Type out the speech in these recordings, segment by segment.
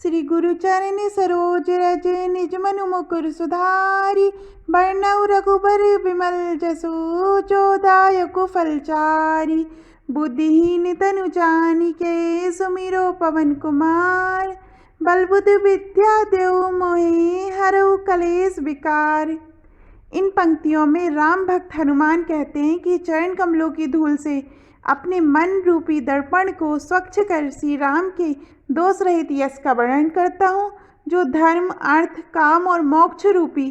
श्री गुरु चरण सरोज रज निज मनु मुकुर सुधारी। बरनउँ रघुबर बिमल जसु जो दायक फलचारी। बुद्धिहीन तनु जानिके सुमिरो पवन कुमार। बल बुद्ध विद्या देव मोहि हरऊ कलेश विकार। इन पंक्तियों में राम भक्त हनुमान कहते हैं कि चरण कमलों की धूल से अपने मन रूपी दर्पण को स्वच्छ कर श्री राम के दोष रहित यश का वर्णन करता हूँ, जो धर्म, अर्थ, काम और मोक्ष रूपी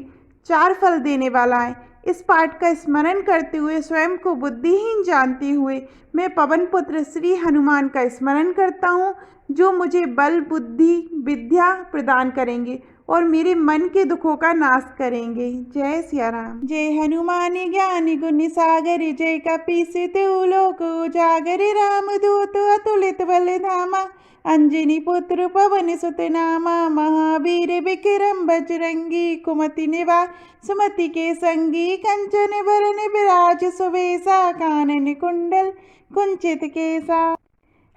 4 फल देने वाला है। इस पाठ का स्मरण करते हुए स्वयं को बुद्धिहीन जानते हुए मैं पवन पुत्र श्री हनुमान का स्मरण करता हूँ, जो मुझे बल, बुद्धि, विद्या प्रदान करेंगे और मेरे मन के दुखों का नाश करेंगे। जय सिया राम। जय हनुमान ज्ञान गुण सागर, जय कपीस तिहु लोक उजागर। राम दूत अतुलित बल धामा, अंजनी पुत्र पवन सुत नामा। महावीर विक्रम बजरंगी, कुमति निवार सुमति के संगी। कंचन बरन विराज सुबेसा, कानन कुंडल कुंचित केसा।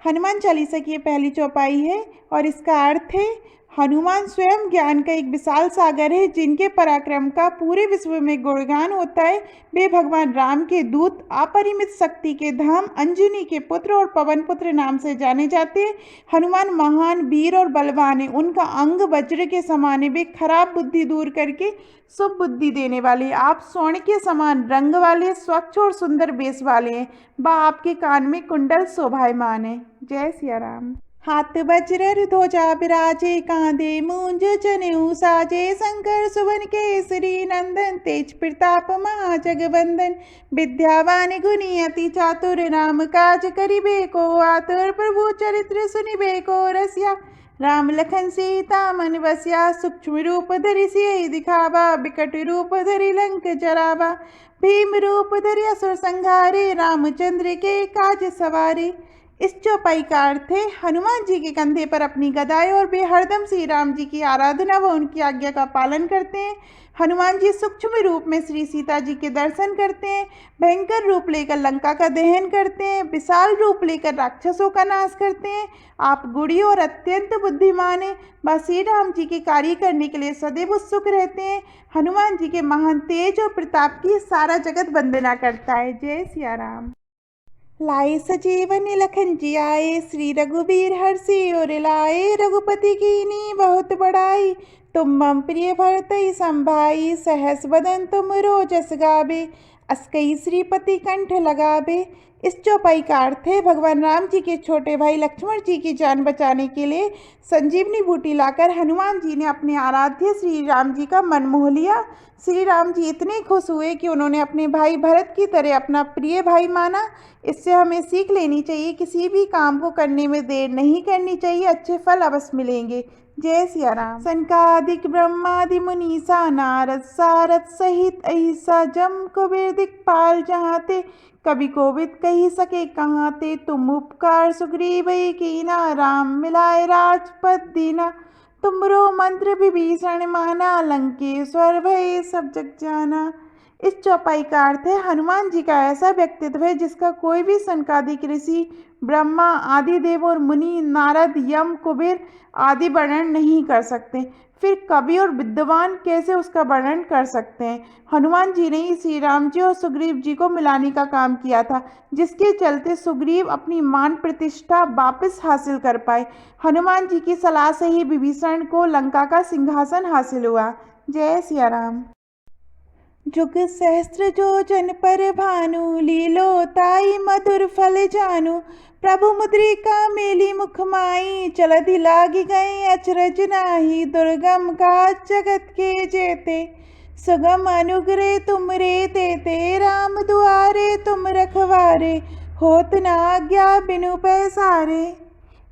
हनुमान चालीसा की ये पहली चौपाई है और इसका अर्थ है हनुमान स्वयं ज्ञान का एक विशाल सागर है, जिनके पराक्रम का पूरे विश्व में गुणगान होता है। वे भगवान राम के दूत, अपरिमित शक्ति के धाम, अंजनी के पुत्र और पवन पुत्र नाम से जाने जाते हैं। हनुमान महान वीर और बलवान है। उनका अंग वज्र के समान है। वे खराब बुद्धि दूर करके शुभ बुद्धि देने वाले। आप स्वर्ण के समान रंग वाले, स्वच्छ और सुंदर बेस वाले हैं। व आपके कान में कुंडल शोभायमान है। जय सिया राम। हाथ वज्र ध्वजा विराजे, कांधे मूंज जनेऊ साजे। शंकर सुवन केसरी नंदन, तेज प्रताप महाजगवंदन। विद्यावान गुणी अति चातुर, राम काज करिबे को आतुर। प्रभु चरित्र सुनिबे को रसिया, राम लखन सीता मन बसिया। सूक्ष्म रूप धरि सियहि दिखावा, विकट रूप धरि लंक जरावा। भीम रूप धरि असुर संहारे, रामचंद्र के काज सवारे। इस चौपाई का अर्थ है हनुमान जी के कंधे पर अपनी गदाएं और वे हरदम श्री राम जी की आराधना व उनकी आज्ञा का पालन करते हैं। हनुमान जी सूक्ष्म रूप में श्री सीता जी के दर्शन करते हैं, भयंकर रूप लेकर लंका का दहन करते हैं, विशाल रूप लेकर राक्षसों का नाश करते हैं। आप गुणी और अत्यंत बुद्धिमान हैं। वह श्री राम जी के कार्य करने के लिए सदैव उत्सुक रहते हैं। हनुमान जी के महान तेज और प्रताप की सारा जगत वंदना करता है। जय सिया राम। लाए सजीवन लखन जी आए, श्री रघुबीर हर्षि और लाए। रघुपति कीनी बहुत बड़ाई, तुम मम प्रिय भरतहि संभाई। सहस बदन तुम रोजस गावे, अस कई श्रीपति कंठ लगावे। इस चौपाई का अर्थ है भगवान राम जी के छोटे भाई लक्ष्मण जी की जान बचाने के लिए संजीवनी बूटी लाकर हनुमान जी ने अपने आराध्य श्री राम जी का मन मोह लिया। श्री राम जी इतने खुश हुए कि उन्होंने अपने भाई भरत की तरह अपना प्रिय भाई माना। इससे हमें सीख लेनी चाहिए, किसी भी काम को करने में देर नहीं करनी चाहिए, अच्छे फल अवश्य मिलेंगे। जय सिया राम। सनकादिक ब्रह्मादि मुनीसा, नारद सारद सहित अहिसा। जम कुबेर दिक्पाल जहाँते, कवि कोविद कही सके कहाँ ते। तुम उपकार सुग्रीव कीना, राम मिलाए राजपद दीना। तुमरो मंत्र विभीषण माना, लंकेश्वर भय सब जग जाना। इस चौपाई का अर्थ है हनुमान जी का ऐसा व्यक्तित्व है जिसका कोई भी सनकादिक ऋषि, ब्रह्मा आदि देव और मुनि, नारद, यम, कुबेर आदि वर्णन नहीं कर सकते। फिर कवि और विद्वान कैसे उसका वर्णन कर सकते हैं। हनुमान जी ने ही श्री राम जी और सुग्रीव जी को मिलाने का काम किया था, जिसके चलते सुग्रीव अपनी मान प्रतिष्ठा वापस हासिल कर पाए। हनुमान जी की सलाह से ही विभीषण को लंका का सिंहासन हासिल हुआ। जय सिया राम। जुग सहस्त्र जो जन पर भानु, लीलो ताई मधुर फल जानू। प्रभु मुद्रिका मेली मुख माई, चलधि लागी गए अचरज नाही। दुर्गम का जगत के जेते, सुगम अनुग्रह तुम रे देते। राम दुआरे तुम रखवारे, होत न आज्ञा बिनु पैसारे।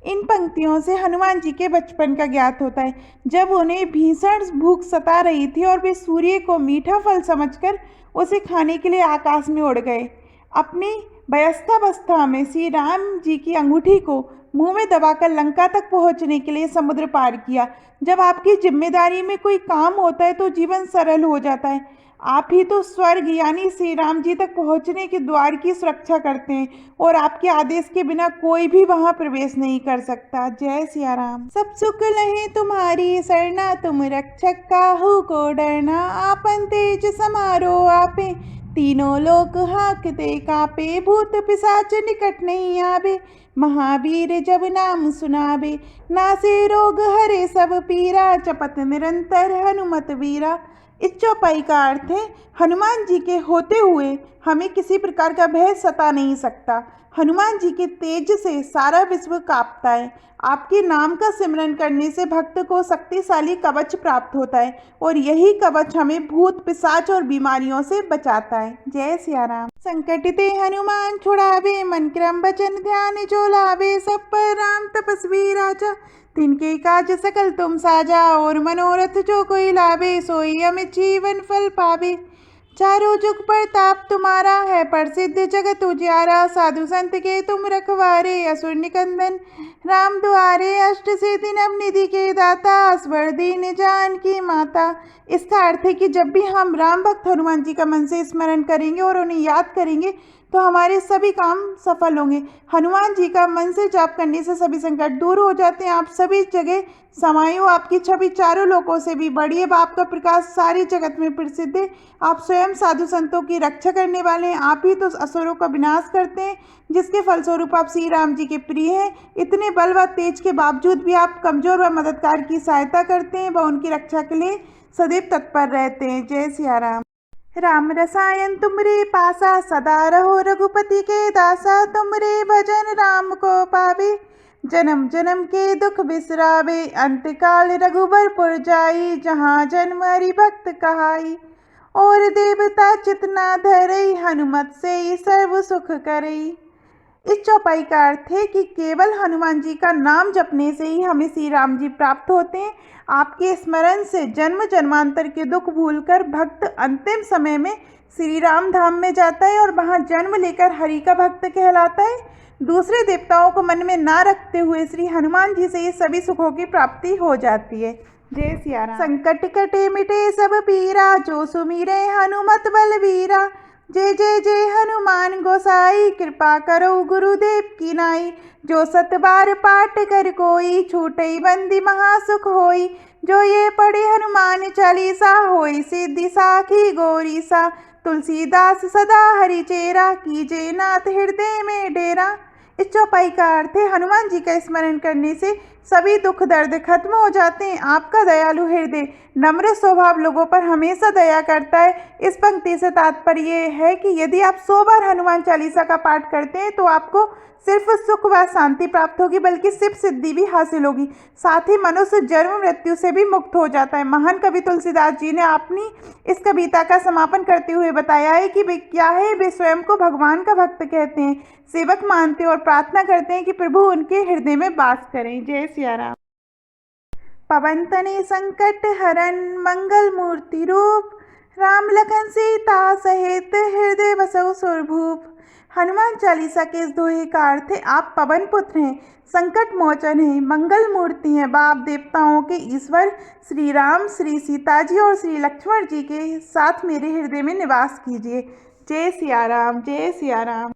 इन पंक्तियों से हनुमान जी के बचपन का ज्ञात होता है। जब उन्हें भीषण भूख सता रही थी और वे सूर्य को मीठा फल समझकर उसे खाने के लिए आकाश में उड़ गए। अपनी वयस्कावस्था में श्री राम जी की अंगूठी को मुंह में दबाकर लंका तक पहुंचने के लिए समुद्र पार किया। जब आपकी जिम्मेदारी में कोई काम होता है तो जीवन सरल हो जाता है। आप ही तो स्वर्ग यानी श्री राम जी तक पहुंचने के द्वार की सुरक्षा करते हैं और आपके आदेश के बिना कोई भी वहां प्रवेश नहीं कर सकता। जय सिया राम। सब सुख लहे तुम्हारी सरना, तुम रक्षक काहू को डरना। आपन तेज समारो आपे, तीनों लोक हाँकते कापे। भूत पिशाच निकट नहीं आवे, महावीर जब नाम सुनावे। नासे रोग हरे सब पीरा, जपत निरंतर हनुमत वीरा। इस चौपाई का अर्थ है हनुमान जी के होते हुए हमें किसी प्रकार का भय सता नहीं सकता। हनुमान जी के तेज से सारा विश्व कांपता है। आपके नाम का सिमरन करने से भक्त को शक्तिशाली कवच प्राप्त होता है और यही कवच हमें भूत पिशाच और बीमारियों से बचाता है। जय सिया राम। संकट ते हनुमान छुड़ावे, मन क्रम वचन ध्यान जो लावे। सब पर राम तपस्वी राजा, तिनके काज सकल तुम साजा। और मनोरथ जो कोई लावे, सोई अमित जीवन फल पावे। चारों जुग प्रताप तुम्हारा है, प्रसिद्ध जगत उजियारा। साधु संत के तुम रखवारे, असुर निकंदन राम द्वारे। अष्ट सिद्धि नवनिधि के दाता, स्वर दीन जानकी माता। इसका अर्थ है कि जब भी हम राम भक्त हनुमान जी का मन से स्मरण करेंगे और उन्हें याद करेंगे तो हमारे सभी काम सफल होंगे। हनुमान जी का मन से जाप करने से सभी संकट दूर हो जाते हैं। आप सभी जगह समाये, आपकी छवि चारों लोकों से भी बड़ी है। आपका प्रकाश सारी जगत में प्रसिद्ध है। आप स्वयं साधु संतों की रक्षा करने वाले हैं। आप ही तो असुरों का विनाश करते हैं, जिसके फलस्वरूप आप श्री राम जी के प्रिय हैं। इतने बल व तेज के बावजूद भी आप कमजोर व मददगार की सहायता करते हैं व उनकी रक्षा के लिए सदैव तत्पर रहते हैं। जय सिया राम। राम रसायन तुमरे पासा, सदा रहो रघुपति के दासा। तुमरे भजन राम को पावे, जन्म जन्म के दुख बिसरावे। अंतकाल रघुबरपुर जाई, जहाँ जन्म हरि भक्त कहाई। और देवता चितना धरई, हनुमत से ही सर्व सुख करई। इस चौपाई का अर्थ है कि केवल हनुमान जी का नाम जपने से ही हमें श्री राम जी प्राप्त होते हैं। आपके स्मरण से जन्म जन्मांतर के दुख भूलकर भक्त अंतिम समय में श्री राम धाम में जाता है और वहां जन्म लेकर हरि का भक्त कहलाता है। दूसरे देवताओं को मन में ना रखते हुए श्री हनुमान जी से ये सभी सुखों की प्राप्ति हो जाती है। जय सिया राम। संकट कटे मिटे सब पीरा, जो सुमिरे हनुमत बलवीरा। जय जय जय हनुमान गोसाई, कृपा करो गुरुदेव की नाई। जो सत बार पाठ कर कोई, छूटई बंदी महासुख होई। जो ये पढ़े हनुमान चालीसा, होई सिद्धि साखी गौरी सा। तुलसीदास सदा हरि चेरा, कीजे नाथ हृदय में डेरा। इस चौपाई का अर्थ है हनुमान जी का स्मरण करने से सभी दुख दर्द खत्म हो जाते हैं। आपका दयालु हृदय नम्र स्वभाव लोगों पर हमेशा दया करता है। इस पंक्ति से तात्पर्य है कि यदि आप 100 बार हनुमान चालीसा का पाठ करते हैं तो आपको सिर्फ सुख व शांति प्राप्त होगी, बल्कि सिर्फ सिद्धि भी हासिल होगी। साथ ही मनुष्य जन्म मृत्यु से भी मुक्त हो जाता है। महान कवि तुलसीदास जी ने अपनी इस कविता का समापन करते हुए बताया है कि वे क्या है, वे स्वयं को भगवान का भक्त कहते हैं, सेवक मानते हैं और प्रार्थना करते हैं कि प्रभु उनके हृदय में वास करें। जय सिया राम। पवन तने संकट हरन, मंगल मूर्ति रूप। राम लखन सीता सहित, हृदय बसौ सुरभूप। हनुमान चालीसा के इस दोहे का अर्थ है आप पवन पुत्र हैं, संकट मोचन हैं, मंगल मूर्ति हैं, बाप देवताओं के ईश्वर श्री राम, श्री सीता जी और श्री लक्ष्मण जी के साथ मेरे हृदय में निवास कीजिए। जय सिया राम। जय सिया राम।